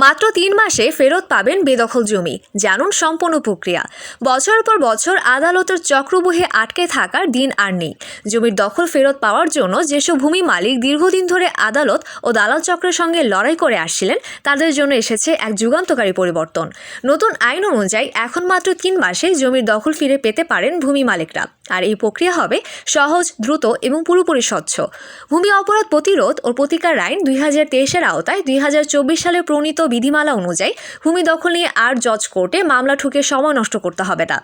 মাত্র ৩ মাসে ফেরত পাবেন বেদখল জমি। জানুন সম্পূর্ণ প্রক্রিয়া। বছর পর বছর আদালতের চক্রবুহে আটকে থাকার দিন আর নেই। জমির দখল ফেরত পাওয়ার জন্য যেসব ভূমি মালিক দীর্ঘদিন ধরে আদালত ও দালাল চক্রের সঙ্গে লড়াই করে আসছিলেন, তাদের জন্য এসেছে এক যুগান্তকারী পরিবর্তন। নতুন আইন অনুযায়ী এখন মাত্র ৩ মাসে জমির দখল ফিরে পেতে পারেন ভূমি মালিকরা। আর এই প্রক্রিয়া হবে সহজ, দ্রুত এবং পুরোপুরি স্বচ্ছ। ভূমি অপরাধ প্রতিরোধ ও প্রতিকার আইন ২০২৩-এর আওতায় ২০২৪ সালে প্রণীত বিধিমালা অনুযায়ী ভূমি দখল নিয়ে আর জজ কোর্টে মামলা ঠুকে সময় নষ্ট করতে হবে না।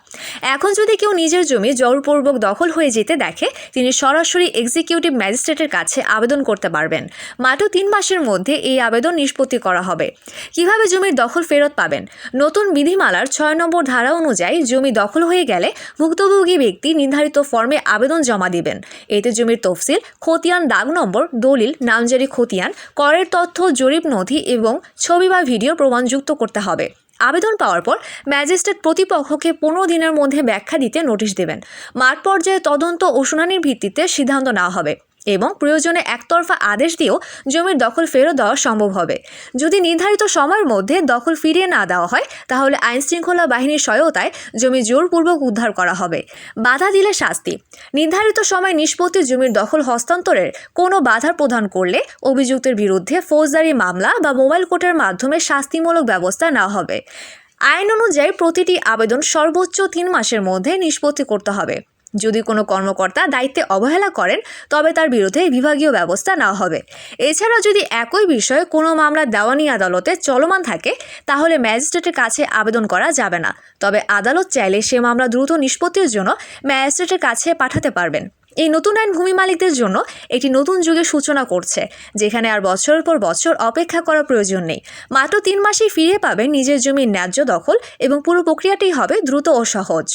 এখন যদি কেউ নিজের জমি জোরপূর্বক দখল হয়ে যেতে দেখে, তিনি সরাসরি এক্সিকিউটিভ ম্যাজিস্ট্রেটের কাছে আবেদন করতে পারবেন। মাত্র ৩ মাসের মধ্যে এই আবেদন নিষ্পত্তি করা হবে। কিভাবে জমির দখল ফেরত পাবেন? নতুন বিধিমালার ৬ নম্বর ধারা অনুযায়ী জমি দখল হয়ে গেলে ভুক্তভোগী ব্যক্তি নির্ধারিত ফর্মে আবেদন জমা দিবেন। এতে জমির তফসিল, খতিয়ান দাগ নম্বর, দলিল, নামজারি খতিয়ান, করের তথ্য, জরিপ নথি এবং ছবি বা ভিডিও প্রমাণ যুক্ত করতে হবে। আবেদন পাওয়ার পর ম্যাজিস্ট্রেট প্রতিপক্ষকে ১৫ দিনের মধ্যে ব্যাখ্যা দিতে নোটিশ দেবেন। মাঠ পর্যায়ে তদন্ত ও শুনানির ভিত্তিতে সিদ্ধান্ত নেওয়া হবে এবং প্রয়োজনে একতরফা আদেশ দিয়েও জমির দখল ফেরত দেওয়া সম্ভব হবে। যদি নির্ধারিত সময়ের মধ্যে দখল ফিরিয়ে না দেওয়া হয়, তাহলে আইনশৃঙ্খলা বাহিনীর সহায়তায় জমি জোরপূর্বক উদ্ধার করা হবে। বাধা দিলে শাস্তি। নির্ধারিত সময় নিষ্পত্তি জমির দখল হস্তান্তরের কোনো বাধা প্রদান করলে অভিযুক্তের বিরুদ্ধে ফৌজদারি মামলা বা মোবাইল কোর্টের মাধ্যমে শাস্তিমূলক ব্যবস্থা নেওয়া হবে। আইন অনুযায়ী প্রতিটি আবেদন সর্বোচ্চ ৩ মাসের মধ্যে নিষ্পত্তি করতে হবে। যদি কোনো কর্মকর্তা দায়িত্বে অবহেলা করেন, তবে তার বিরুদ্ধে বিভাগীয় ব্যবস্থা নেওয়া হবে। এছাড়া যদি একই বিষয়ে কোনো মামলা দেওয়ানি আদালতে চলমান থাকে, তাহলে ম্যাজিস্ট্রেটের কাছে আবেদন করা যাবে না। তবে আদালত চাইলে সে মামলা দ্রুত নিষ্পত্তির জন্য ম্যাজিস্ট্রেটের কাছে পাঠাতে পারবেন। এই নতুন আইন ভূমি মালিকদের জন্য একটি নতুন যুগের সূচনা করছে, যেখানে আর বছরের পর বছর অপেক্ষা করার প্রয়োজন নেই। মাত্র ৩ মাসেই ফিরে পাবেন নিজের জমির ন্যায্য দখল এবং পুরো প্রক্রিয়াটি হবে দ্রুত ও সহজ।